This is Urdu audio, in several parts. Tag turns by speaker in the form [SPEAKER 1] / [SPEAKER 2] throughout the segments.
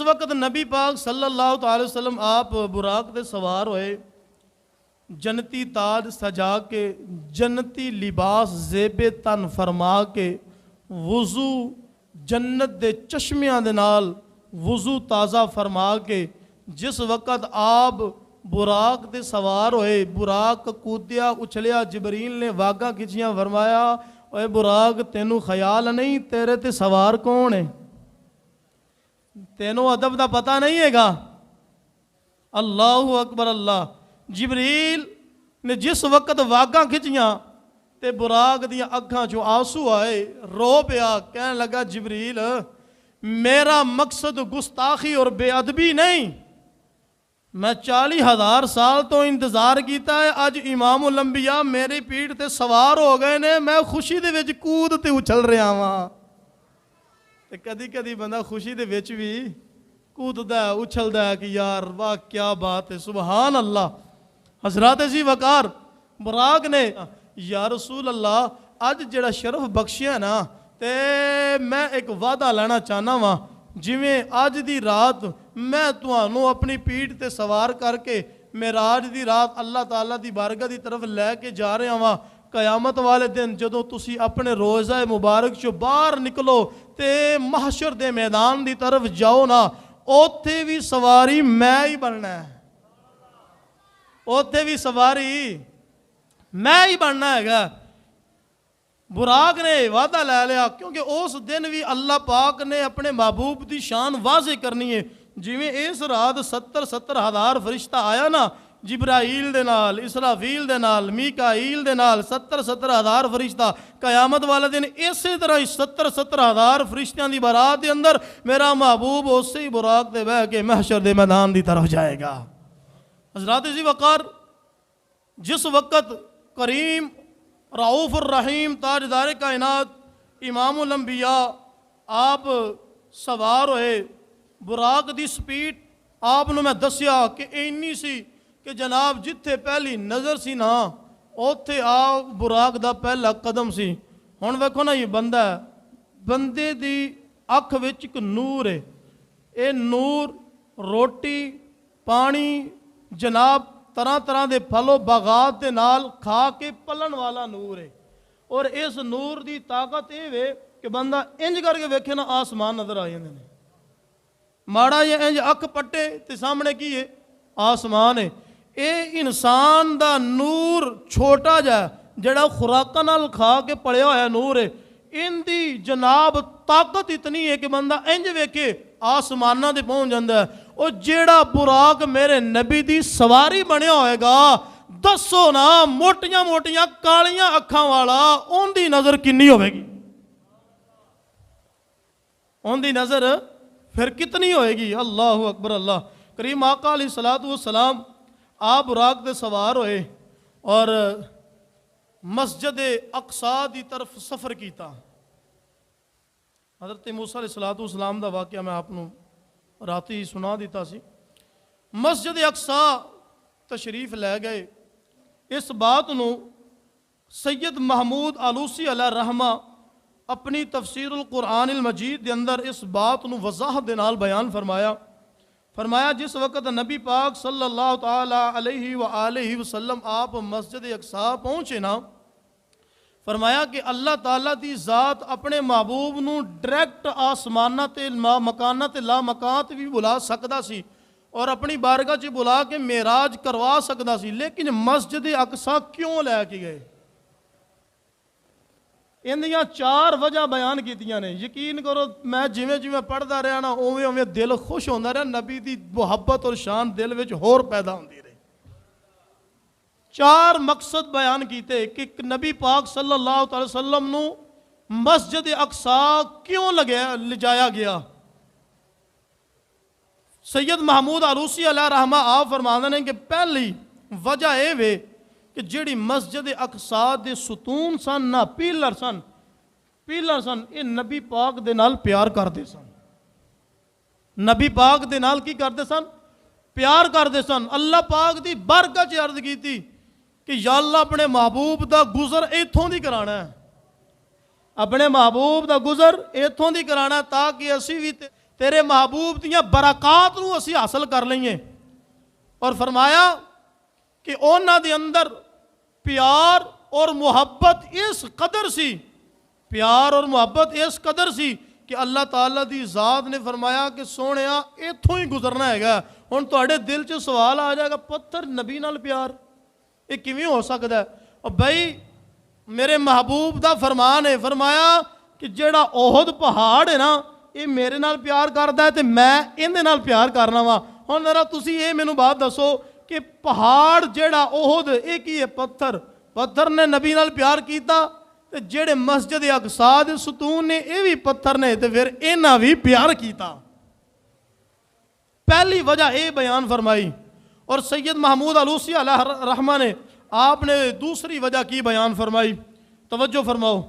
[SPEAKER 1] اس وقت نبی پاک صلی اللہ تعالی وسلم آپ براق تے سوار ہوئے، جنتی تاج سجا کے، جنتی لباس زیب تن فرما کے، وضو جنت دے چشمیاں دے نال وضو تازہ فرما کے، جس وقت آپ براق تے سوار ہوئے، براق کودیا اچھلیا، جبریل نے واگاں کھچیاں، فرمایا اے براق تینوں خیال نہیں تیرے تے سوار کون ہے؟ تینوں ادب دا پتہ نہیں ہے گا؟ اللہ اکبر اللہ۔ جبریل نے جس وقت واگاں کھچیاں تے براق دیا اکھاں چوں آنسو آئے، رو پیا، کہنے لگا جبریل میرا مقصد گستاخی اور بے ادبی نہیں، میں 40,000 سال تو انتظار کیتا ہے، اج امام الانبیاء میری پیٹھ تے سوار ہو گئے نے، میں خوشی دے وچ کود تے اچھل رہا ہاں۔ تے کدی کدی بندہ خوشی دے وچ بھی کوددا ہے، اچھلدا ہے کہ یار واہ کیا بات ہے، سبحان اللہ۔ حضرات ذی وقار براق نے یا رسول اللہ اج جڑا شرف بخشیا نا تے میں ایک وعدہ لینا چاہنا وا، جویں اج دی رات میں تانوں اپنی پیٹھ تے سوار کر کے معراج دی رات اللہ تعالیٰ دی بارگاہ دی طرف لے کے جا رہا وا، قیامت والے دن جدوں تسی اپنے روزہ مبارک چوں باہر نکلو تے محشر دے میدان دی طرف جاؤ نا، اوتھے بھی سواری میں ہی بننا ہے، اوتھے بھی سواری میں ہی بننا ہے گا۔ براق نے وعدہ لے لیا، کیونکہ اس دن بھی اللہ پاک نے اپنے محبوب دی شان واضح کرنی ہے، جویں اس رات 70,000 فرشتہ آیا نا، جبرائیل دے نال، اسرافیل دے نال، میکائیل دے نال 70,000 فرشتہ، قیامت والے دن اسی طرح 70,000 فرشتیاں دی بارات دے اندر میرا محبوب اسی براق دے بہ کے محشر دے میدان دی طرف جائے گا۔ حضرات ذی وقار جس وقت کریم رعوف الرحیم تاجدار کائنات امام الانبیاء آپ سوار ہوئے، براق دی سپیڈ آپ نے میں دسیا کہ اینی سی کہ جناب جتھے پہلی نظر سی نا اوتھے آپ براق دا پہلا قدم سی۔ ہن ویکھو نا یہ بندہ ہے، بندے دی اکھ وچ ایک نور ہے، اے نور روٹی پانی جناب طرح طرح دے پھلو باغات دے نال کھا کے پلن والا نور ہے، اور اس نور دی طاقت یہ ہے کہ بندہ انج کر کے ویکھے نا آسمان نظر آ جاندے نے، ماڑا یہ انج اکھ پٹے تے سامنے کی ہے آسمان ہے۔ اے انسان دا نور چھوٹا جا جڑا خوراکاں نال کھا کے پڑیا ہوا نور ہے، ان دی جناب طاقت اتنی ہے کہ بندہ انج ویکھے آسمانہ دے پہنچ جاندہ ہے۔ اور جیڑا براق میرے نبی دی سواری بنیا ہوئے گا، دسو نا موٹیاں موٹیاں کالیاں اکھاں والا ان دی نظر کنی ہوئے گی؟ ان دی نظر پھر کتنی ہوئے گی؟ اللہ اکبر اللہ۔ کریم آقا علیہ السلام آپ براق دے سوار ہوئے اور مسجد اقصی دی طرف سفر کیتا۔ حضرت موسیٰ علیہ السلام دا واقعہ میں آپ راتی ہی سنا دیتا سی۔ مسجد اقصی تشریف لے گئے، اس بات نو سید محمود آلوسی علیہ رحمہ اپنی تفسیر القرآن المجید دے اندر اس بات نو وضاحت دے نال بیان فرمایا جس وقت نبی پاک صلی اللہ تعالی علیہ وآلہ وسلم آپ مسجد اقصی پہنچے نا، فرمایا کہ اللہ تعالیٰ دی ذات اپنے محبوب نو ڈائریکٹ آسمانہ تے مکانہ تے لا مکانت بھی بلا سکدا سی اور اپنی بارگاہ چ بلا کے معراج کروا سکدا سی، لیکن مسجد اقصی کیوں لے کے گئے؟ اندیاں 4 وجہ بیان کیتیاں نے، یقین کرو میں جویں پڑھدا رہا نا اوویں دل خوش ہوندا رہا، نبی دی محبت اور شان دل وچ ہور پیدا ہوندی رہی۔ 4 مقصد بیان کیتے کہ نبی پاک صلی اللہ علیہ وسلم نو مسجد اقصی کیوں لجایا گیا۔ سید محمود آلوسی علیہ رحمہ آپ فرماندے ہیں کہ پہلی وجہ یہ ہے کہ جڑی مسجد اقصی دے ستون سن نا پیلر سن یہ نبی پاک دے نال پیار کردے سن، نبی پاک دے نال کی کردے سن؟ پیار کردے سن۔ اللہ پاک دی بارگاہ چ عرض کیتی کہ یا اللہ اپنے محبوب دا گزر ایتھوں دی کرانا ہے، اپنے محبوب دا گزر ایتھوں دی کرانا ہے تاکہ اسی بھی تیرے محبوب دیاں برکات نو اسی حاصل کر لئیے. اور فرمایا کہ اونا دے اندر پیار اور محبت اس قدر سی، پیار اور محبت اس قدر سی کہ اللہ تعالیٰ دی ذات نے فرمایا کہ سونیا ایتھوں ہی گزرنا ہے گا. ہن تہاڈے دل چ سوال آ جائے گا پتھر نبی نال پیار یہ کیویں ہو سکدا ہے؟ اور بھائی میرے محبوب دا فرمان ہے، فرمایا کہ جیڑا احد پہاڑ ہے نا یہ میرے نال پیار کردا ہے تے میں اندے نال پیار کرنا وا. ہن ذرا تسی یہ مینوں بات دسو کہ پہاڑ جیڑا احد یہ کی ہے؟ پتھر نے نبی نال پیار کیتا تے جیڑے مسجد اقصی دے ستون نے یہ بھی پتھر نے تے پھر انہاں بھی پیار کیتا. پہلی وجہ یہ بیان فرمائی. اور سید محمود علوسی علیہ رحمہ نے آپ نے دوسری وجہ کی بیان فرمائی. توجہ فرماؤ،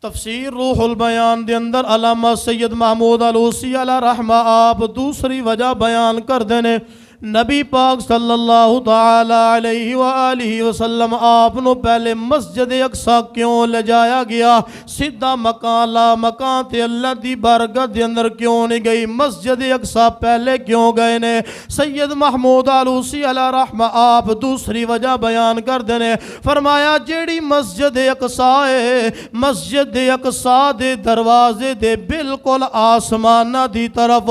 [SPEAKER 1] تفسیر روح البیان دے اندر علامہ سید محمود علوسی علیہ رحمہ آپ دوسری وجہ بیان کر دینے. نبی پاک صلی اللہ تعالی علیہ وآلہ وسلم آپ نو پہلے مسجد اقصی کیوں لے جایا گیا؟ سیدھا مکان لا مکان تے اللہ دی بارگاہ دے اندر کیوں نہیں گئی؟ مسجد اقصی پہلے کیوں گئے نے؟ سید محمود علوسی علیہ رحمہ آپ دوسری وجہ بیان کر دینے. فرمایا جیڑی مسجد اقصی ہے، مسجد اقصی دے دروازے دے بالکل آسمانہ دی طرف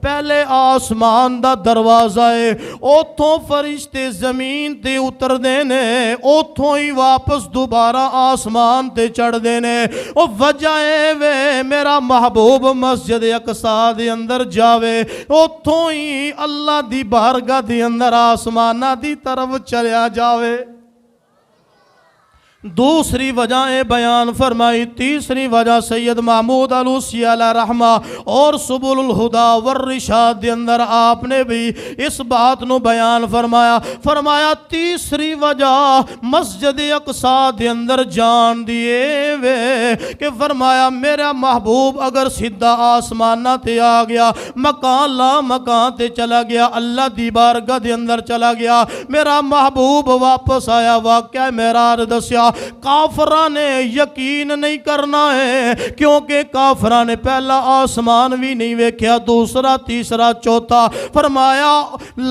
[SPEAKER 1] پہلے آسمان دا دروازہ اوتھوں فرشتے زمین تے اتر دینے، اوتھوں ہی واپس دوبارہ آسمان تے چڑھ دینے. او وجہ وے میرا محبوب مسجد اقصی دے اندر جاوے، اوتھوں ہی اللہ دی بارگاہ دے اندر آسمانہ دی طرف چلیا جاوے. دوسری وجہ بیان فرمائی. تیسری وجہ سید محمود علوسی علیہ رحمہ اور سبل الہدا والرشاد دے اندر آپ نے بھی اس بات نو بیان فرمایا. فرمایا تیسری وجہ مسجد اقصی دے اندر جان دیے وے کہ فرمایا میرا محبوب اگر سیدھا آسمانہ تے آ گیا، مکان لا مکان تے چلا گیا، اللہ دی بارگاہ دے اندر چلا گیا، میرا محبوب واپس آیا، واقعہ معراج دسیا. کافران نے یقین نہیں کرنا ہے کیونکہ کافران نے پہلا آسمان بھی نہیں ویکھیا، دوسرا تیسرا چوتھا. فرمایا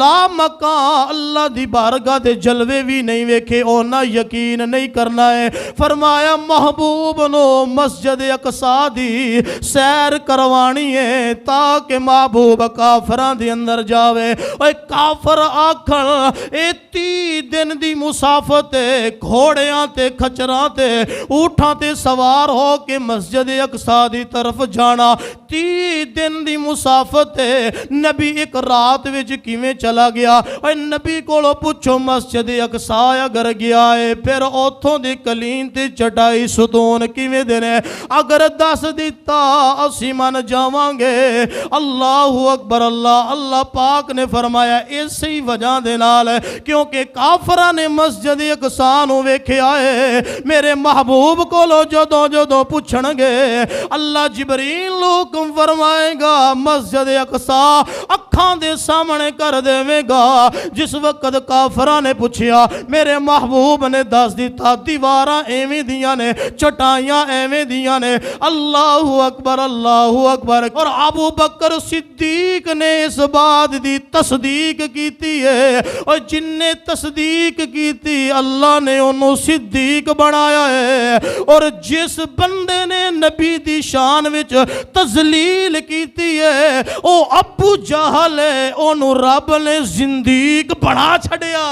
[SPEAKER 1] لا مکان اللہ دی بارگاہ دے جلوے بھی نہیں ویکھے، اونا یقین نہیں کرنا ہے. فرمایا محبوب نو مسجد اقصی دی سیر کروانی ہے تاکہ محبوب کافران دے اندر جاوے. اے کافر آکھن اے 30 دن دی مسافت گھوڑیاں تے کھچراں تے اونٹاں تے سوار ہو کے مسجد اقصی دی طرف جانا، 30 دن دی مسافت نبی ایک رات وچ کیویں چلا گیا؟ اے نبی کولو پوچھو مسجد اقصی اگر گیا ہے پھر اوتھوں دی کلین تے چٹائی ستون کیویں دینے؟ اگر دس دیتا اسی من جاواں گے. اللہ اکبر. اللہ پاک نے فرمایا اسی وجہ دے نال کیونکہ کافراں نے مسجد اقصی نو ویکھیا ہے، میرے محبوب کو لو جدوں پوچھن گے اللہ جبریل نو حکم فرمائے گا مسجد اقصی اکھاں دے سامنے کر دے گا. جس وقت کافراں نے پوچھیا میرے محبوب نے دس دیتا دیواراں ایویں دیاں نے، چٹائیاں ایویں دیاں نے. اللہ اکبر اللہ اکبر. اور ابو بکر صدیق نے اس بات دی تصدیق کیتی ہے، اور جن نے تصدیق کیتی اللہ نے انہوں صدیق بنایا ہے. اور جس بندے نے نبی دی شان وچ تذلیل کیتی ہے او ابو جہل ہے، انہوں رب نے زندیق بنا چھڑیا.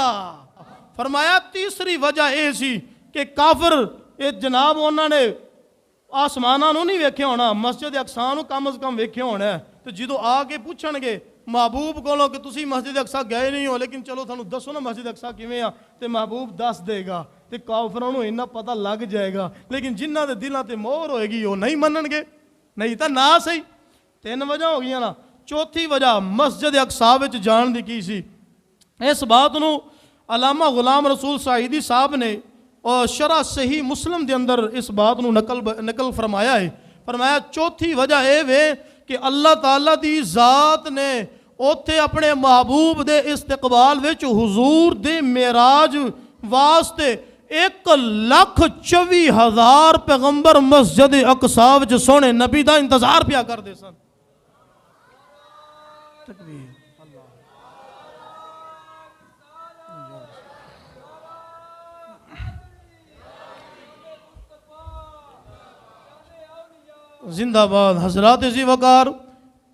[SPEAKER 1] فرمایا تیسری وجہ اے سی کہ کافر اے جناب انہوں نے آسمانہ نو نہیں ویکھے ہونا، مسجد اقصی نو کم از کم ویکھے ہونا ہے. تو جدو آ کے پوچھن گے محبوب کو کہ تسی مسجد اقصی گئے نہیں ہو لیکن چلو تھانوں دسو نا مسجد اقصی کیویں آ، تے محبوب دس دے گا تے کافراں نوں انہاں پتہ لگ جائے گا. لیکن جنہاں دے دلاں تے مہر ہوئے گی وہ نہیں منن گے، نہیں تا نہ صحیح. 3 وجہ ہو گئی نا. چوتھی وجہ مسجد اقصی وچ جان دی کی سی؟ اس بات نو علامہ غلام رسول سعیدی صاحب نے اور شرح صحیح مسلم دے اندر اس بات نو نقل فرمایا ہے. فرمایا چوتھی وجہ اے وے کہ اللہ تعالیٰ دی ذات نے اوتھے اپنے محبوب دے استقبال وچ حضور دے معراج واسطے 1,24,000 پیغمبر مسجد اقصی وچ سونے نبی دا انتظار پیا کر دے سن. تکبیر زندہ باد حضرات ذی وقار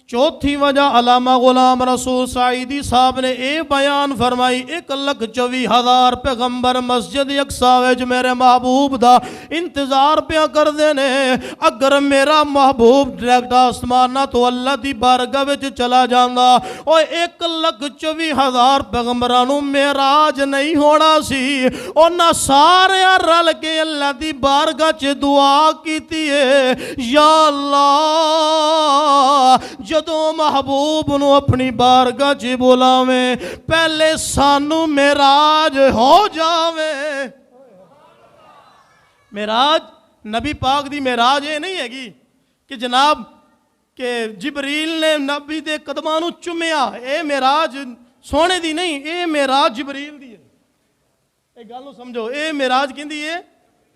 [SPEAKER 1] چوتھی وجہ علامہ غلام رسول سعیدی صاحب نے اے بیان فرمائی 1,24,000 پیغمبر مسجد اقصی وچ میرے محبوب دا انتظار پیا کر دینے اگر میرا محبوب ڈائریکٹ آسمانہ تو اللہ دی بارگاہ وچ چلا جاندا اوے 1,24,000 پیغمبرانوں معراج نہیں ہونا سی انہاں سارے رل کے اللہ دی بارگاہ چ دعا کیتی ہے یا اللہ جدوں محبوب نو اپنی بارگاہ چ بلاویں پہلے سانو معراج ہو جاویں معراج نبی پاک دی معراج یہ نہیں ہے گی کہ جناب کہ جبریل نے نبی دے قدماں نو چومیا اے معراج سونے دی نہیں اے معراج جبریل دی ہے اے گل نو سمجھو اے معراج کیندی ہے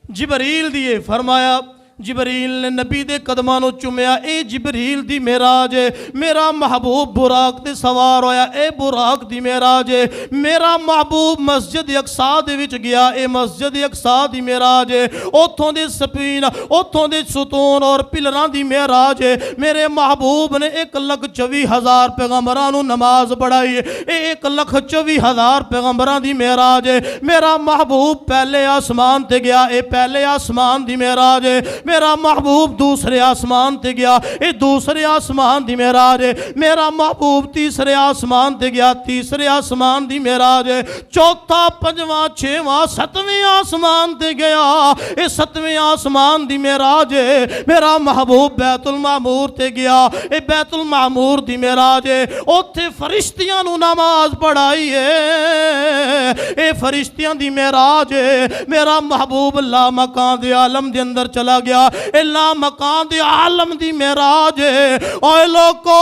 [SPEAKER 1] جبریل دی ہے فرمایا جبریل نے نبی دے قدماں نو چومیا اے جبریل دی معراج ہے میرا محبوب براق تے سوار ہویا اے براق دی معراج ہے میرا محبوب مسجد اقصی دے وچ گیا اے مسجد اقصی دی معراج ہے اوتھوں دے سپین اوتھوں دے ستون اور پلراں دی معراج ہے میرے محبوب نے 1,24,000 پیغمبراں نو نماز پڑھائی اے 1,24,000 پیغمبراں دی معراج ہے میرا محبوب پہلے آسمان تے گیا اے پہلے آسمان دی معراج ہے میرا محبوب دوسرے آسمان تے گیا اے دوسرے آسمان دی معراج ہے میرا محبوب تیسرے آسمان تے گیا تیسرے آسمان دی معراج ہے چوتھا پنجواں چھواں ستویں آسمان تے گیا اے ستویں آسمان دی معراج ہے میرا محبوب بیت المعمور تے گیا اے بیت المعمور دی معراج ہے اوتھے فرشتیاں نو نماز پڑھائی ہے اے فرشتیاں دی معراج ہے میرا محبوب لا مکان دے عالم دے اندر چلا گیا اللہ مکان دے عالم دی معراج ہے اوے لوکو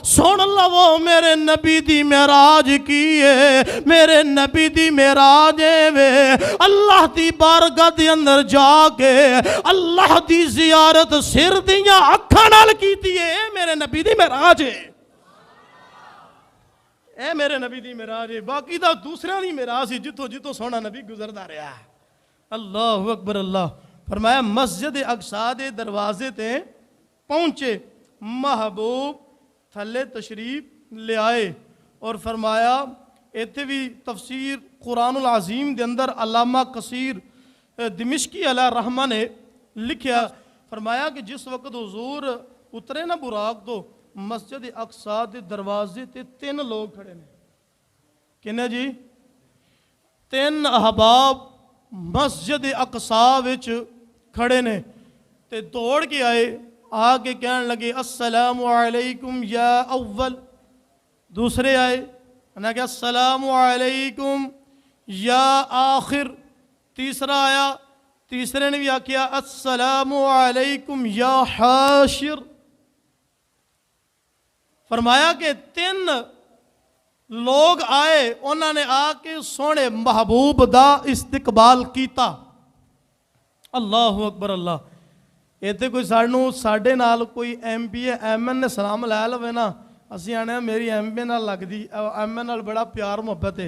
[SPEAKER 1] سن لو میرے نبی دی معراج کی ہے میرے نبی دی معراج ہے اللہ دی بارگاہ دے اندر جا کے اللہ دی زیارت سر دیاں اکھاں نال کیتی ہے میرے نبی دی معراج ہے اے میرے نبی دی معراج ہے باقی دا دوسرا دی معراج جتوں جتوں سونا نبی گزردا رہا ہے اللہ اکبر اللہ فرمایا مسجد اقصی دے دروازے تے پہنچے محبوب تھلے تشریف لے آئے اور فرمایا ایتھے بھی تفسیر قرآن العظیم دے اندر علامہ کثیر دمشقی علیہ رحمہ نے لکھیا فرمایا کہ جس وقت حضور اترے نا براق تو مسجد اقصی دے دروازے تے 3 لوگ کھڑے نے کنے جی 3 احباب مسجد اقصی وچ کھڑے نے تے دوڑ کے آئے آگے کہنے لگے السلام علیکم یا اول دوسرے آئے انہاں کہا السلام علیکم یا آخر تیسرا آیا تیسرے نے بھی آکھیا السلام علیکم یا حاشر فرمایا کہ 3 لوگ آئے انہوں نے آ کے سونے محبوب دا استقبال کیتا اللہ اکبر اللہ ایتے کوئی ساڑھے نال کوئی ایم پی ایم این نے سلام لے لوے نا اسی آنے میری ایم پی نال لگ دی ایم این نال بڑا پیار محبت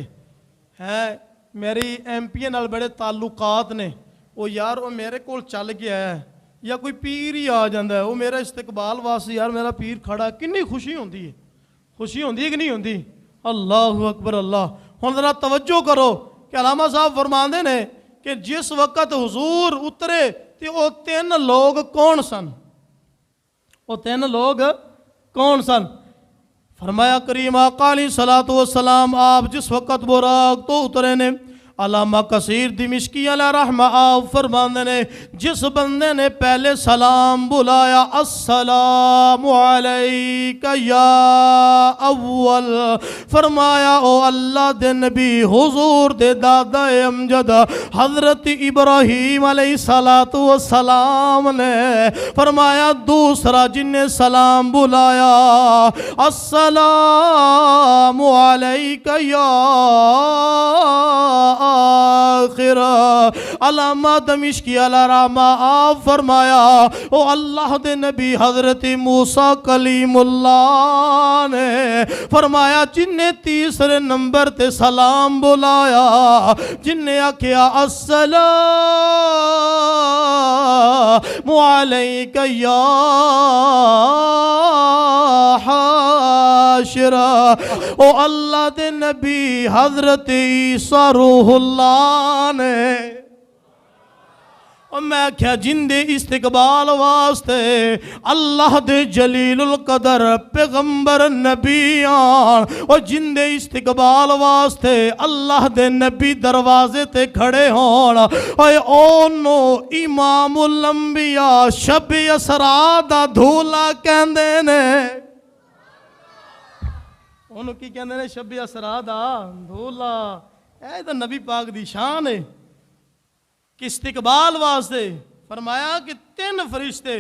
[SPEAKER 1] ہے میری ایم پی نال بڑے تعلقات نے وہ یار وہ میرے کول چل گیا ہے یا کوئی پیر ہی آ جاندہ ہے وہ میرا استقبال واسطے یار میرا پیر کھڑا ہے کنی خوشی ہوندی ہے کہ نہیں ہوندی اللہ اکبر اللہ ہن ذرا توجہ کرو کہ علامہ صاحب فرماندے نے کہ جس وقت حضور اترے تے وہ 3 لوگ کون سن وہ 3 لوگ کون سن فرمایا کریم آقا علیہ الصلوۃ والسلام آپ جس وقت براق تو اترے نے علامہ کثیر دمشقی علیہ رحمہ آپ فرماندے نے جس بندے نے پہلے سلام بلایا السلام علیکہ یا اول فرمایا او اللہ دے نبی حضور دے دادا امجد حضرت ابراہیم علیہ السلام نے فرمایا دوسرا جن نے سلام بلایا السلام علیکہ یا آخر۔ علامہ دمشقی علیہ رحمہ آپ فرمایا او اللہ دے نبی حضرت موسیٰ کلیم اللہ نے فرمایا جن نے تیسرے نمبر تے سلام بلایا، جن نے آکھیا السلام علیک یا حاشر، او اللہ دے نبی حضرت عیسیٰ روح اللہ نے اور میں کیا جن دے استقبال واسطے اللہ دے جلیل القدر پیغمبر نبیان اور جن دے استقبال واسطے اللہ دے نبی دروازے تے کھڑے ہون اور اونو امام الانبیاء شب اسرا دا دھولا کہندے نے، انہوں کی کہندے نے شب اسرا دا دھولا، اے دا نبی پاک دی شان ہے کہ استقبال واسطے فرمایا کہ 3 فرشتے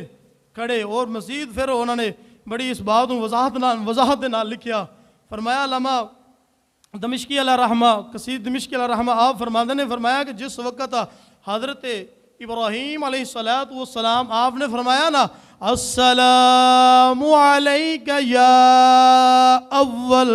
[SPEAKER 1] کھڑے، اور مزید پھر انہوں نے بڑی اس بات وضاحت نال لکھیا، فرمایا علامہ دمشقی علیہ رحمہ قصید دمشقی علیہ رحمہ آپ فرماندے نے فرمایا کہ جس وقت حضرت ابراہیم علیہ السلام آپ نے فرمایا نا السلام علیک یا اول،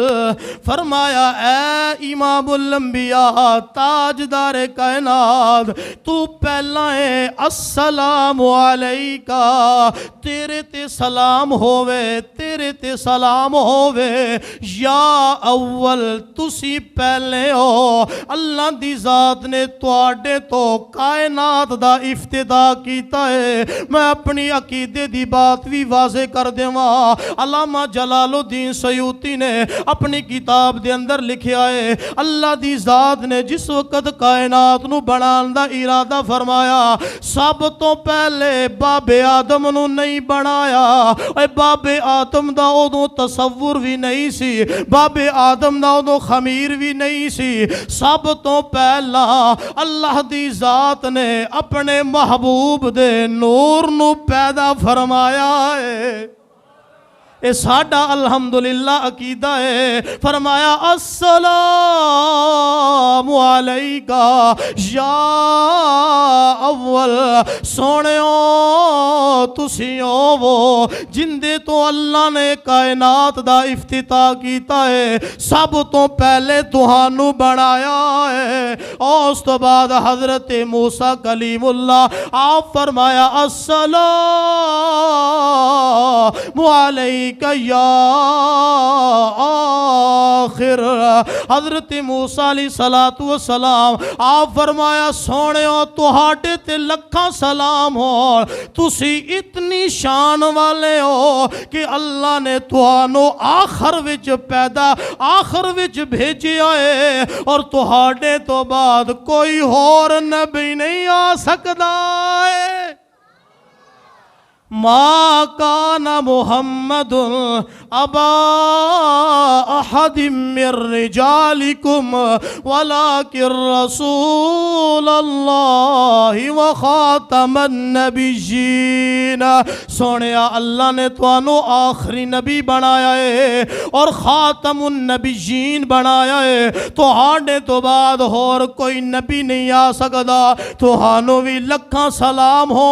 [SPEAKER 1] فرمایا اے امام الانبیاء تاجدار کائنات تو پہلا ہے السلام علیکہ، تیرے تے سلام ہووے، تیرے تے سلام ہووے یا اول، تسی پہلے ہو، اللہ دی ذات نے تواڈے تو کائنات دا افتتاح کیتا ہے۔ میں اپنی عقیدے دی بات بھی واضح کر دیواں، علامہ جلال الدین سیوطی نے اپنی کتاب دے اندر لکھیا ہے اللہ دی ذات نے جس وقت کائنات نو بنان دا ارادہ فرمایا سب تو پہلے باب آدم نو نہیں بنایا، اے باب آدم دا ادوں تصور بھی نہیں سی، باب آدم دا ادوں خمیر بھی نہیں سی، سب تو پہلا اللہ دی ذات نے اپنے محبوب دے نور نو پیدا فرمایا ہے۔ اے ساڈا الحمدللہ عقیدہ ہے، فرمایا السلام علیکہ یا اول، سونیو تسیوں وہ جن دے تو اللہ نے کائنات دا افتتاح کیتا ہے، سب تو پہلے تہانوں بنایا ہے، اور اس تو بعد حضرت موسیٰ کلیم اللہ آپ فرمایا السلام علیکہ یا آخر، حضرت موسیٰ علیہ السلام آپ فرمایا سونیو تہاڈے تے لکھاں سلام ہو، تسی اتنی شان والے ہو کہ اللہ نے تہانوں آخر وچ پیدا آخر وچ بھیجیا ہے، اور تہاڈے تو بعد کوئی اور نبی نہیں آ سکدا ہے۔ ما کان محمد ابا احد من رجالکم ولکن رسول اللہ وخاتم النبیین، سونیا اللہ نے توانو آخری نبی بنایا ہے اور خاتم النبیین بنایا ہے، تو ہاڑے تو بعد اور کوئی نبی نہیں آ سکدا، تو ہانو بھی لکھاں سلام ہو۔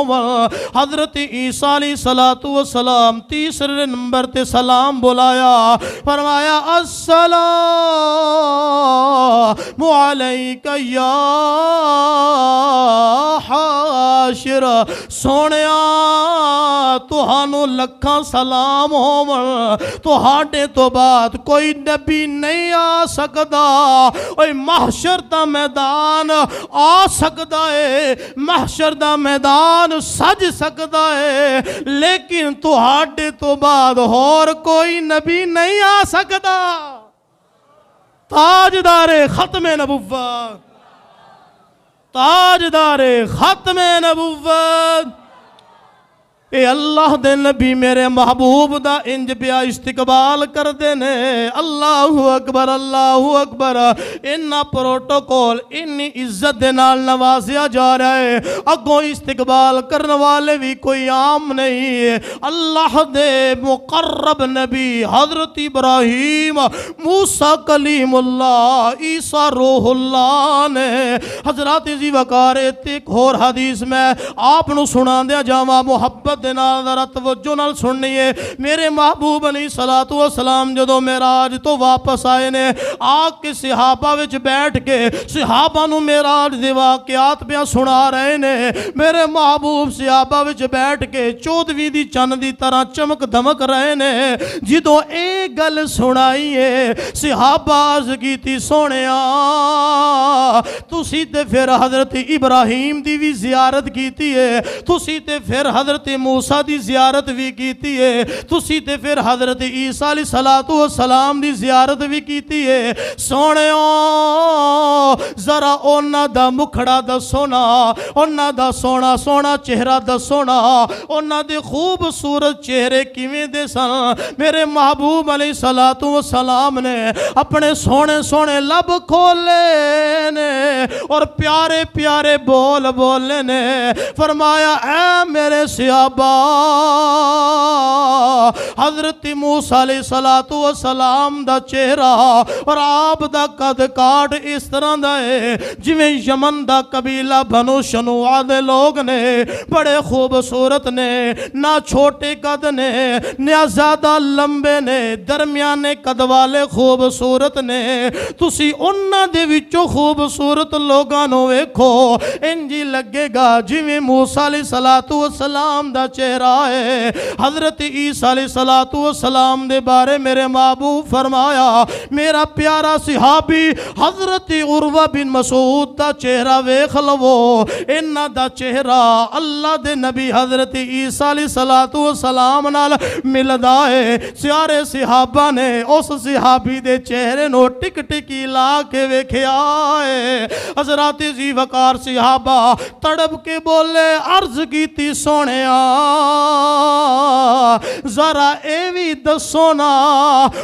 [SPEAKER 1] حضرت عیسیٰ علیہ السلام تیسرے نمبر تے سلام بلایا، فرمایا السلام علیک یا حاشر، سونیا تہانوں لکھاں سلام ہو، تہاڈے تو بعد کوئی نبی نہیں آ سکدا، اوے محشر دا میدان آ سکدا ہے، محشر دا میدان سج سکدا ہے، لیکن تہاڈے تو بعد اور کوئی نبی نہیں آ سکدا۔ تاجدار ختم نبوت، تاجدار ختم نبوت، اے اللہ دے نبی میرے محبوب دا انج پیا استقبال کر دینے اللہ اکبر انہا پروٹوکول انی عزت دے نال نوازیا جا رہا ہے اگوں استقبال کرنے والے بھی کوئی عام نہیں ہے اللہ دے مقرب نبی حضرت ابراہیم موسیٰ کلیم اللہ عیسیٰ روح اللہ نے حضرات ذی وقار ایک اور حدیث میں آپ نو سنا دیا جاوا محبت دینا ذرا توجہ نال سننی ہے میرے محبوب علیہ الصلوۃ والسلام جدو معراج تو واپس آئے نے آگ کے صحابہ وچ بیٹھ کے صحابہ نو معراج دے واقعات پہ سنا رہے نے میرے محبوب صحابہ وچ بیٹھ کے چودویں دی چند دی طرح چمک دمک رہے نے جدو ایک گل سنائی ہے صحابہ عرض کیتی سونیا تسی تے پھر حضرت ابراہیم دی بھی زیارت کیتی ہے تسی تے پھر حضرت موسیٰ دی زیارت بھی کیتی ہے تسی تے پھر حضرت عیسیٰ علیہ السلام دی زیارت بھی کیتی ہے سونیو ذرا اونا دا مکھڑا دسونا اونا دا سونا سونا چہرہ دسونا اونا دے خوبصورت چہرے کیویں دے سن میرے محبوب علیہ السلام نے اپنے سونے سونے لب کھولے نے اور پیارے پیارے بول بولے نے فرمایا اے میرے صحابہ حضرت موسیٰ علیہ السلام دا چہرہ اور آپ دا قد کاٹ اس طرح دا ہے جویں یمن دا قبیلہ بنو شنوع دے لوگ نے بڑے خوبصورت نے نہ چھوٹے قد نے نہ زیادہ لمبے نے درمیانے قد والے خوبصورت نے تسی انہاں دے وچوں خوبصورت لوگاں نو ویکھو انجی لگے گا جویں موسیٰ علیہ السلام دا چہرہ ہے حضرت عیسیٰ علیہ السلام دے بارے میرے محبوب فرمایا میرا پیارا صحابی حضرت عروہ بن مسعود دا چہرہ ویکھ لو انہاں دا چہرہ اللہ دے نبی حضرت عیسیٰ علیہ السلام نال ملدا ہے سارے صحابہ نے اس صحابی دے چہرے نو ٹک ٹکی لا کے ویکھیا ہے حضرات ذی وقار صحابہ تڑپ کے بولے عرض کیتی سونیا ذرا اے وی دسونا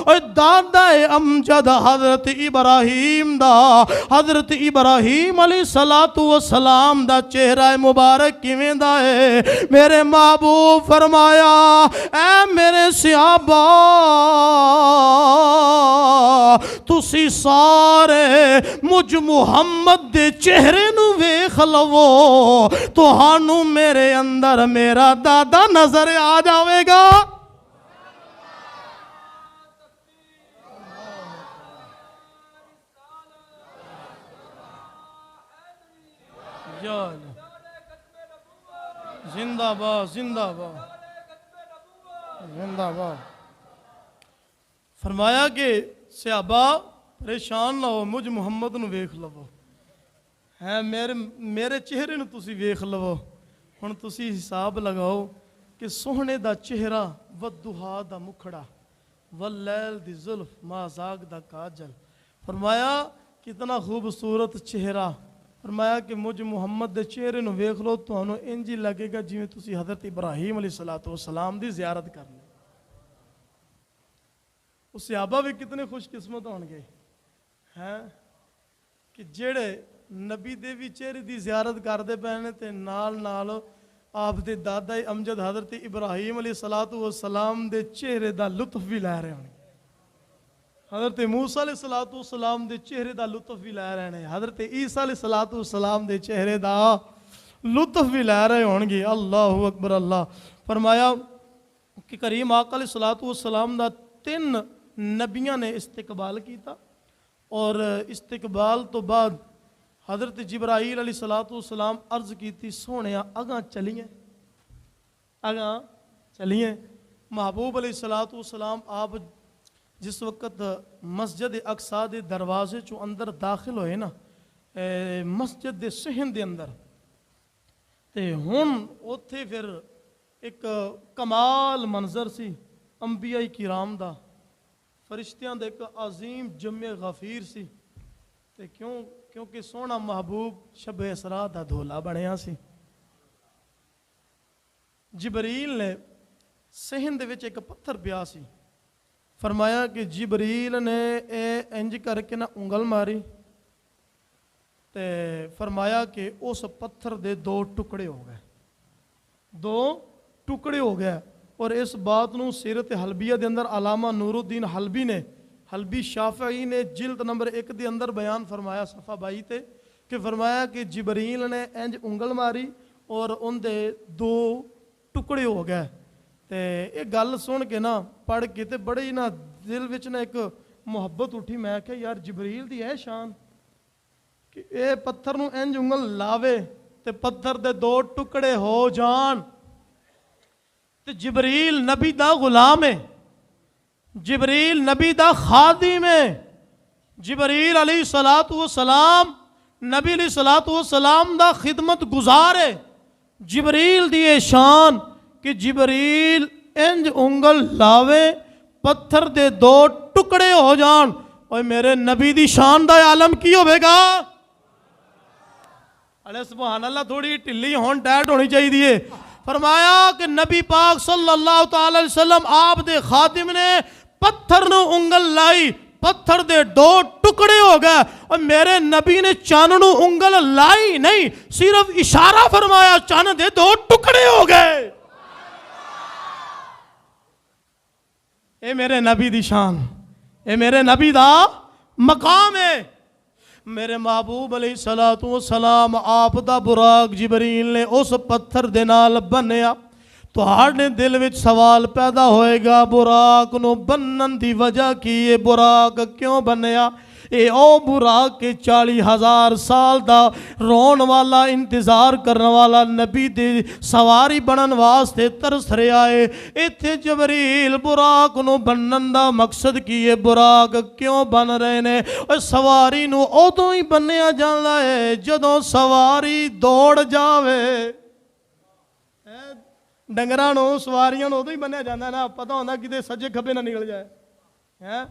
[SPEAKER 1] اوے دادا امجد حضرت ابراہیم دا حضرت ابراہیم علیہ السلام دا چہرہ مبارک کیویں دا ہے میرے محبوب فرمایا اے میرے صحابہ تسی سارے مجھ محمد دے چہرے نو ویکھ لو تہانوں میرے اندر میرا دادا نظر آ جاوے گا زندہ باد زندہ باد زندہ باد فرمایا کہ صحابہ پریشان نہ ہو مجھ محمد نو ویکھ لو ہے میرے چہرے نو تسی ویکھ لو ہن تسی حساب لگاؤ کہ سوہنے دا چہرہ والدہا دا مکھڑا واللیل دی زلف ما زاگ دا کاجل فرمایا کتنا خوبصورت چہرہ فرمایا کہ مجھ محمد دے چہرے نو ویکھ لو تو انہوں انجی لگے گا جویں تسی حضرت ابراہیم علیہ السلام دی زیارت کرنے اس صحابہ بھی کتنے خوش قسمت ہون گے ہیں کہ جڑے نبی دے بھی چہرے دی زیارت کر دے پہنے تے نال نال آپ دے دادا امجد حضرت ابراہیم علیہ السلام دے چہرے دا لطف بھی لے رہے ہیں حضرت موسیٰ علیہ السلام دے چہرے دا لطف بھی لے رہے ہیں حضرت عیسیٰ علیہ السلام دے چہرے دا لطف بھی لے رہے ہوں گے اللہ اکبر اللہ فرمایا کہ کریم آقا علیہ السلام دا 3 نبیاں نے استقبال کیتا اور استقبال تو بعد حضرت جبرائیل علیہ السلام عرض کیتی سونیا اگاں چلیے محبوب علیہ السلام آپ جس وقت مسجد اقصی دے دروازے چو اندر داخل ہوئے نا مسجد دے صحن دے اندر تے ہن اوتھے پھر ایک کمال منظر سی انبیاء کرام دا فرشتیاں دا ایک عظیم جمع غفیر سی تے کیونکہ سونا محبوب شب اسراء دا دھولا بنیا سی جبریل نے صحن دے وچ ایک پتھر پیا سی. فرمایا کہ جبریل نے اے انج کر کے نہ انگل ماری تے فرمایا کہ اس پتھر دے 2 ٹکڑے ہو گئے. 2 ٹکڑے ہو گئے. اور اس بات نو سیرت حلبیہ دے اندر علامہ نور الدین حلبی نے حلبی شافعی نے جلد نمبر 1 دے اندر بیان فرمایا صفحہ 22 تے کہ فرمایا کہ جبریل نے انج انگل ماری اور ان دے 2 ٹکڑے ہو گئے. تے یہ گل سن کے نا پڑھ کے تے بڑے ہی نا دل وچ نا ایک محبت اٹھی. میں کہ یار جبریل دی ہے شان کہ اے پتھر نو انج انگل لاوے تے پتھر دے 2 ٹکڑے ہو جان. تے جبریل نبی دا غلام ہے, جبریل نبی دا خادم ہے, جبریل علیہ الصلوۃ والسلام نبی علیہ الصلوۃ والسلام دا خدمت گزار ہے. جبریل دی شان کہ جبریل انج انگل لاوے پتھر دے 2 ٹکڑے ہو جان. اوے میرے نبی دی شان دا عالم کی ہوے گا؟ ارے سبحان اللہ, تھوڑی ٹھلی ہون ٹائٹ ہونی چاہیے. فرمایا کہ نبی پاک صلی اللہ تعالی علیہ وسلم آپ دے خادم نے پتھر نو انگل لائی, پتھر دے 2 ٹکڑے ہو گئے. اور میرے نبی نے چان نو انگل لائی نہیں, صرف اشارہ فرمایا, چان دے 2 ٹکڑے ہو گئے. اے میرے نبی دی شان, اے میرے نبی دا مقام ہے. میرے محبوب علیہ الصلوۃ والسلام آپ دا براق جبریل نے اس پتھر دے نال بنیا. تہاڈے دل وچ سوال پیدا ہوئے گا, براق نو بنن دی وجہ کی ہے؟ براق کیوں بنیا؟ اے او براق کے 40,000 سال دا رون والا انتظار کرنے والا نبی دے سواری بنن واسطے ترس رہا ہے. ایتھے جبریل براق نو بنن دا مقصد کی ہے؟ براق کیوں بن رہے نے؟ اور سواری نو ادوں ہی بنیا جاندا ہے جدوں سواری دوڑ جاوے. ڈنگراں نو سواریاں نو ادوں ہی بنیا جاندا ہے نا, پتہ ہوندا کتے سجے کھبے نہ نکل جائے.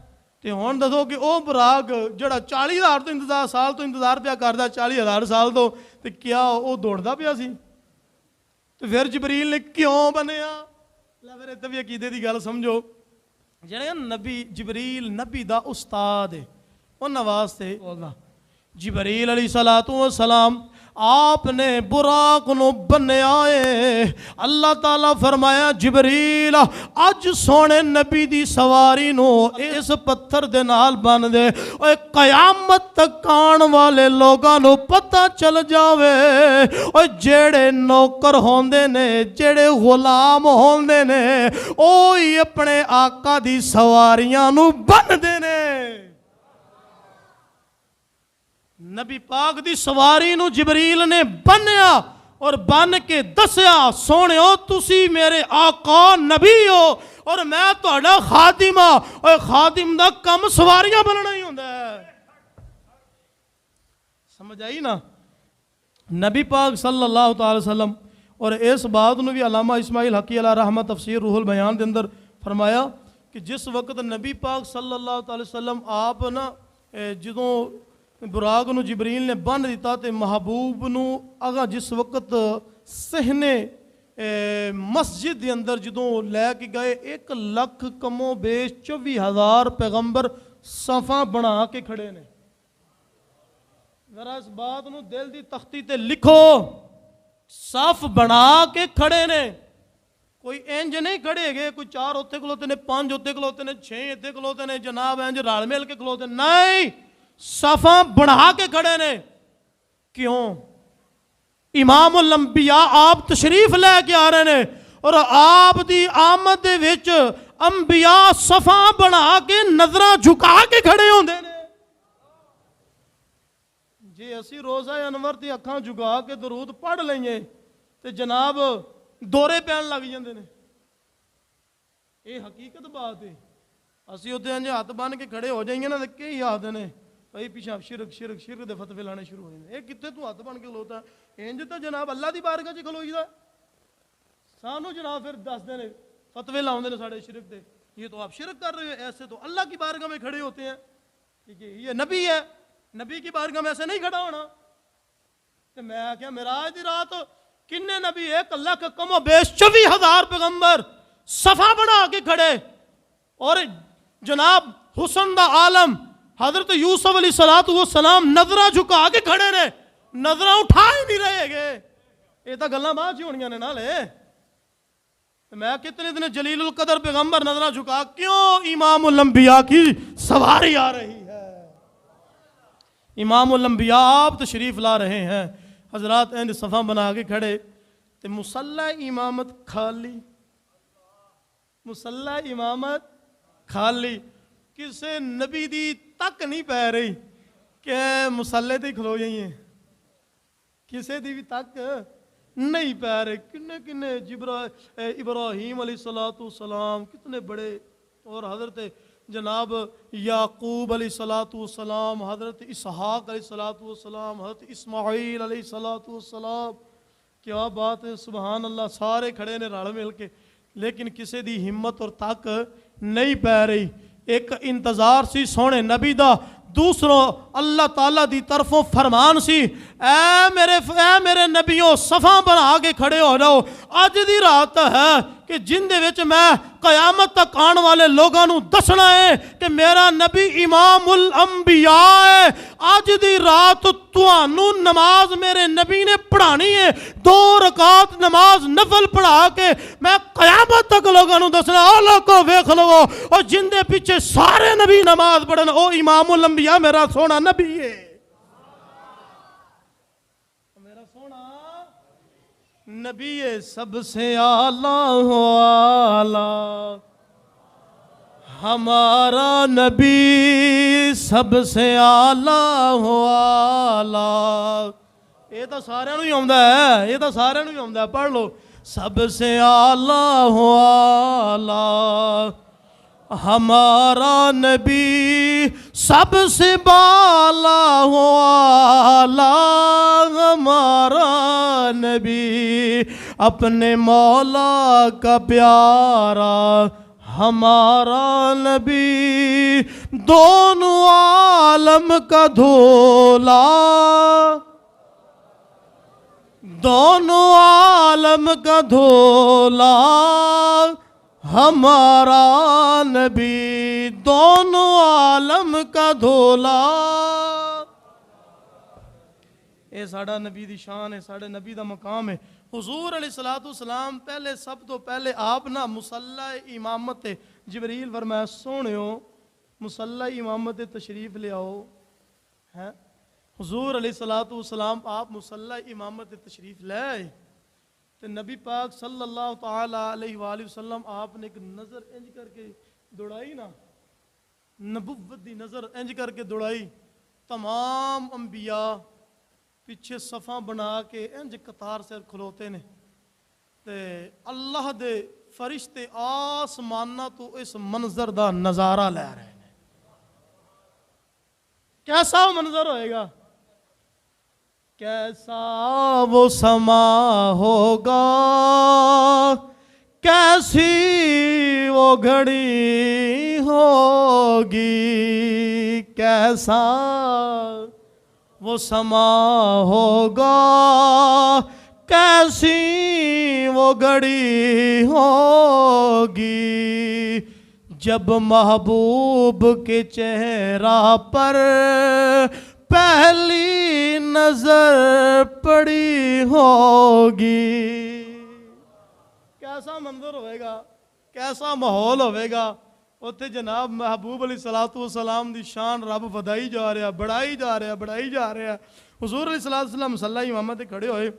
[SPEAKER 1] تے ہون دسو کہ او براق جڑا 40,000 تو انتظار سال تو انتظار پیا کردا, 40,000 سال تو, تے کیا او دوڑدا پیا سی؟ تے پھر جبریل نے کیوں بنیا؟ لا پھر اتنے بھی عقیدے دی گل سمجھو. جڑے نبی جبریل نبی دا استاد ہے, انہاں واسطے جبریل علیہ الصلوۃ والسلام آپ نے براق نو بنیا ہے. اللہ تعالیٰ فرمایا جبریل اج سونے نبی دی سواری نو اس پتھر دے نال بن دے, اور قیامت تک آن والے لوگاں نو پتہ چل جاوے اور جیڑے نوکر ہوندے نے, جیڑے غلام ہوندے نے, اوہی اپنے آقا دی سواریاں نو بن دے نے. نبی پاک دی سواری نو جبریل نے بنیا اور بن کے دسیا, سونےو تسی میرے آقا نبی ہو اور میں تہاڈا خادم ہاں, اور خادم دا کم سواریاں بننا ہی ہوندا ہے. سمجھ آئی نا؟ نبی پاک صلی اللہ تعالی وسلم. اور اس بات نو بھی علامہ اسماعیل حقی علیہ رحمہ تفسیر روح البیان دے اندر فرمایا کہ جس وقت نبی پاک صلی اللہ تعالی وسلم آپ نا جدوں براق نو جبریل نے بن دیتا تے محبوب نو اگا جس وقت صحنے مسجد دے اندر جدوں لے کے گئے 1,00,000 کمو بیش 24,000 پیغمبر صفاں بنا کے کھڑے نے. ذرا اس بات نو دل دی تختی تے لکھو, صف بنا کے کھڑے نے. کوئی انج نہیں کھڑے گئے, کوئی 4 اتنے کھلوتے نے, 5 اتنے کھلوتے نے, 6 اتنے کھلوتے نے, جناب انج رال مل کے کھلوتے نہیں, صفاں بڑھا کے کھڑے نے. کیوں؟ امام الانبیاء آپ تشریف لے کے آ رہے نے اور آپ دی آمد دے وچ انبیاء صفاں بنا کے نظراں جھکا کے کھڑے ہوندے نے. جی اسی روزہ انور تے اکھاں جھکا کے درود پڑھ لئیے تے جناب دورے پین لگ جاندے نے. یہ حقیقت بات ہے. اسی اتنے انج ہاتھ بن کے کھڑے ہو جائیں گے نا تے کئی آدھے نے بھائی پیچھے شرک شرک شرک دے فتوے لانے شروع ہو جاندے. کتنے تو ہاتھ بن کے کھلوتا ہے؟ انج تو جناب اللہ دی بارگاہ چ کھلوئی دا, سانو جناب پھر دس دے نے فتوے لاؤندے نے ساڈے شرک دے, یہ تو آپ شرک کر رہے ہو, ایسے تو اللہ کی بارگاہ میں کھڑے ہوتے ہیں. ٹھیک ہے, یہ نبی ہے, نبی کی بارگاہ میں ایسے نہیں کھڑا ہونا. تو میں کیا معراج دی رات کنے نبی 1 لاکھ کم و بیش 24,000 پیغمبر صفا بنا کے کھڑے، اور جناب حسن دا عالم حضرت یوسف علیہ السلام نظرہ جھکا کے کھڑے نے، نظرہ اٹھا ہی نہیں رہے گے. یہ تو گلاں بعد ہی ہونیاں نے نالے. میں کتنے دن جلیل القدر پیغمبر نظرہ جھکا، کیوں؟ امام الانبیاء کی سواری آ رہی ہے، امام الانبیاء آپ تشریف لا رہے ہیں. حضرات اینڈ صفا بنا کے کھڑے تے مصلی امامت خالی، مصلی امامت خالی. کسے نبی دی تک نہیں پہ رہی کہ مصلی تے کھلو جائیں، کسے دی بھی تک نہیں پہ رہے. کنے کنے ابراہیم علیہ السلام کتنے بڑے، اور حضرت جناب یعقوب علیہ السلام، حضرت اسحاق علیہ السلام، حضرت اسماعیل علیہ السلام. کیا بات ہے، سبحان اللہ. سارے کھڑے نے رل مل کے، لیکن کسی دی ہمت اور طاقت نہیں پہ رہی. ایک انتظار سی سونے نبی دا، دوسروں اللہ تعالیٰ دی طرفوں فرمان سی، اے میرے نبیوں صفا بنا کے کھڑے ہو جاؤ. اج دی رات ہے کہ جن دے وچ میں قیامت تک آن والے لوگاں نو دسنا ہے کہ میرا نبی امام الانبیاء ہے. اج دی رات تانوں نماز میرے نبی نے پڑھانی ہے، 2 رکعت نماز نفل پڑھا کے میں قیامت تک لوگاں نو دسنا، او لوگو ویکھ لو، اور جن دے پیچھے سارے نبی نماز پڑھن او امام الانبیاء میرا سونا نبی ہے. میرا سونا نبی ہے، سب سے اعلیٰ ہو اعلیٰ ہمارا نبی، سب سے اعلیٰ ہو اعلیٰ. یہ تو سارے نو ہی آندا ہے، یہ تو سارے نو ہی آندا ہے. پڑھ لو، سب سے اعلیٰ ہو اعلیٰ ہمارا نبی، سب سے بالا ہو اعلیٰ ہمارا نبی، اپنے مولا کا پیارا ہمارا نبی، دونوں عالم کا دھولا، دونوں عالم کا دھولا ہمارا نبی، دونوں عالم کا دھولا. اے ساڑھا نبی دی شان ہے، ساڑھے نبی دا مقام ہے. حضور علیہ السلام پہلے سب تو پہلے آپ نا مصلی امامت جبریل فرمایا سونیو مصلی امامت تشریف لے آؤ. حضور علیہ السلام آپ مصلی امامت تشریف لے آئے تو نبی پاک صلی اللہ تعالی علیہ وآلہ وسلم آپ نے ایک نظر انج کر کے دوڑائی نا، نبوت دی نظر انج کر کے دوڑائی. تمام انبیاء پیچھے صفا بنا کے انج قطار سے کھلوتے نے تے اللہ دے فرشتے آسمانہ تو اس منظر دا نظارہ لے رہے ہیں. کیسا منظر ہوئے گا، کیسا وہ سما ہوگا، کیسی وہ گھڑی ہوگی، کیسا وہ سما ہوگا، کیسی وہ گھڑی ہوگی، جب محبوب کے چہرہ پر پہلی نظر پڑی ہوگی. کیسا منظر ہوئے گا، کیسا ماحول ہوئے گا. اتھے جناب محبوب علیہ السلام دی شان رب ودائی جا رہا، بڑھائی جا رہا، بڑھائی جا رہا. حضور علیہ السلام مصلی امامت کھڑے ہوئے،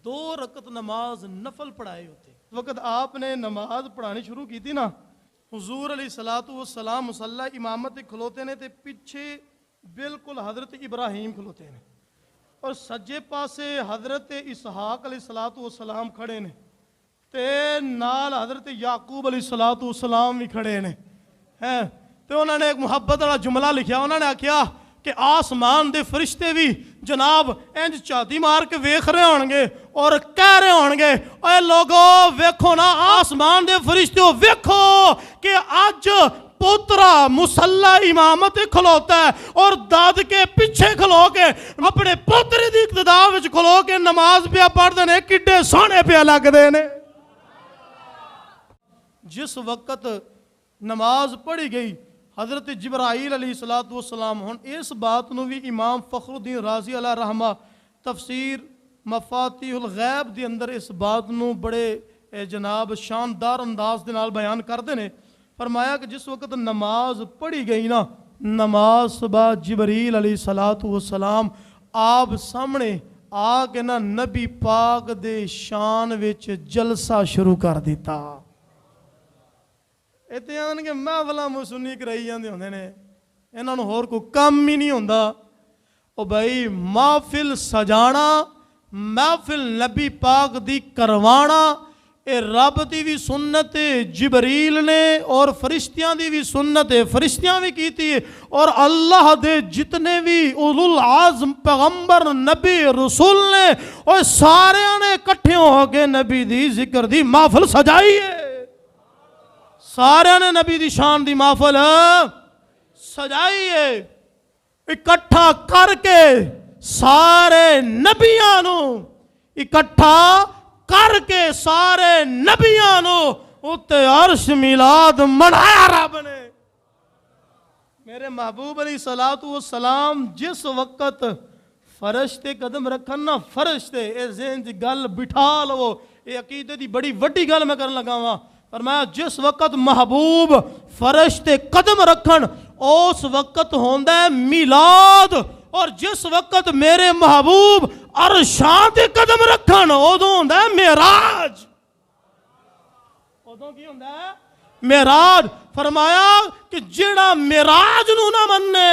[SPEAKER 1] 2 رکعت نماز نفل پڑھائے ہوتے. وقت آپ نے نماز پڑھانی شروع کی تھی نا، حضور علیہ السلام مصلی امامت کھلوتے نے تے پیچھے بالکل حضرت ابراہیم کھلوتے ہیں اور سجے پاسے حضرت اسحاق علیہ السلام کھڑے نے تے نال حضرت یعقوب علیہ السلام بھی کھڑے نے. تے انہوں نے ایک محبت والا جملہ لکھیا، انہوں نے آکھیا کہ آسمان دے فرشتے بھی جناب انج چاتی مار کے ویکھ رہے ہونگے اور کہہ رہے ہونگے، اے لوگو ویکھو نا آسمان دے فرشتے ویکھو کہ آج پوترا مصلی امامت کھلوتا ہے اور داد کے پیچھے کھلو کے اپنے پوترے دی اقتدا وچ کھلو کے نماز پیا پڑھ دے نے کڈے سونے پیا لگ دے نے. جس وقت نماز پڑھی گئی حضرت جبرائیل علیہ السلام ہن اس بات نو بھی امام فخر الدین رازی علیہ رحمہ تفسیر مفاتیح الغیب دی اندر اس بات نو بڑے جناب شاندار انداز دے نال بیان کردے نے. فرمایا کہ جس وقت نماز پڑھی گئی نا نماز صبح جبریل علیہ السلام آپ سامنے آ کے نا نبی پاک دے شان وچ جلسہ شروع کر دیتا. اتنے آن کے محفلاں سنی کرائی جاندے ہوندے نے انہاں نوں ہور کوئی کام ہی نہیں ہوندا. او بھائی محفل سجانا محفل نبی پاک دی کروانا اے رب دی بھی سنت جبریل نے اور فرشتیاں دی بھی سنت فرشتیاں بھی کیتی ہے اور اللہ دے جتنے بھی اولو العزم پیغمبر نبی رسول نے اور سارے نے اکٹھے ہو کے نبی دی ذکر دی محفل سجائی ہے. سارے نے نبی دی شان دی محفل سجائی ہے. اکٹھا کر کے سارے نبیاں نو اکٹھا کر کے سارے نبیاں نو اتے عرش میلاد منایا رب نے. میرے محبوب علیہ السلام جس وقت فرشتے قدم رکھن نا فرشتے اے ذہن دی گل بٹھا لو اے عقیدے دی بڑی وڈی گل میں کرن لگا ہاں. فرمایا جس وقت محبوب فرشتے قدم رکھن اس وقت ہوندا ہے میلاد اور جس وقت میرے محبوب عرشاں تے قدم رکھن ادوں ہوندا ہے معراج. ادوں کی ہوندا ہے معراج. فرمایا کہ جڑا معراج نو نہ مننے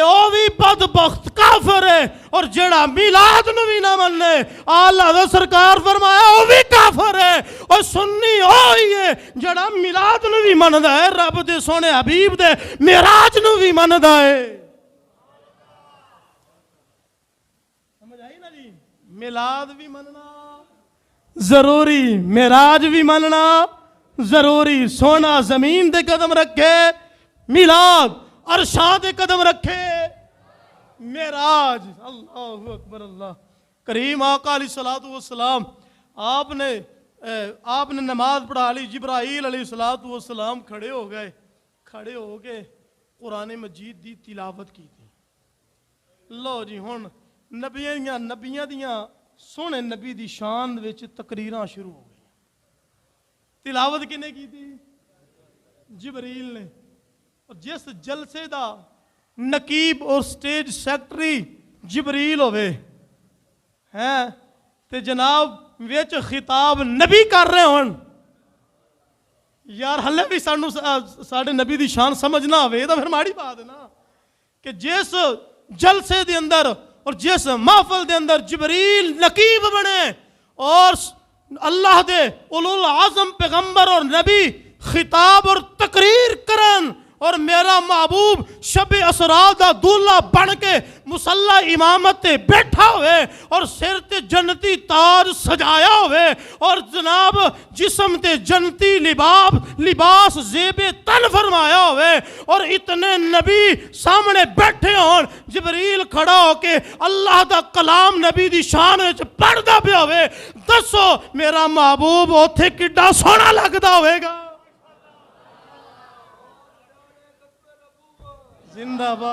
[SPEAKER 1] او بھی بدبخت کافر ہے اور جڑا میلاد نو بھی نہ مننے اعلیٰ سرکار فرمایا او بھی کافر ہے. اور سنی ہوئی ہے جڑا میلاد نو بھی مندا ہے رب دے سونے حبیب دے معراج نو بھی مندا ہے. سمجھ آئی نا جی. میلاد بھی مننا ضروری معراج بھی مننا ضروری. سونا زمین دے قدم رکھے میلاد عرشاں دے قدم رکھے معراج. اللہ اکبر اللہ کریم آقا علیہ السلام آپ نے نماز پڑھا لی. جبرائیل علیہ السلام کھڑے ہو گئے. کھڑے ہو کے قرآن مجید دی تلاوت کی تھی. لو جی ہن نبیاں دیاں سونے نبی دی شان وچ تقریراں شروع ہو گئی. تلاوت کنے کی تھی؟ جبریل نے. اور جس جلسے دا نقیب اور سٹیج سیکٹری جبریل ہوئے ہیں تے جناب ویچ خطاب نبی کر رہے ہون یار ہلے بھی ساڑھے نبی دی شان سمجھنا ہوئے تو پھر ماڑی بات ہے نا کہ جس جلسے دے اندر اور جس محفل دے اندر جبریل نقیب بنے اور اللہ دے اولو العزم پیغمبر اور نبی خطاب اور تقریر کرن اور میرا محبوب شب اسرا دا دولہ بن کے مصلی امامت تے بیٹھا ہوئے اور سر تے جنتی تاج سجایا ہوئے اور جناب جسم تے جنتی لباس زیب تن فرمایا ہوئے اور اتنے نبی سامنے بیٹھے ہون جبریل کھڑا ہو کے اللہ دا کلام نبی دی شان وچ پڑھدا پیا ہوئے. دسو میرا محبوب اوتھے کڈا سونا لگدا ہوئے گا. زندہ باد.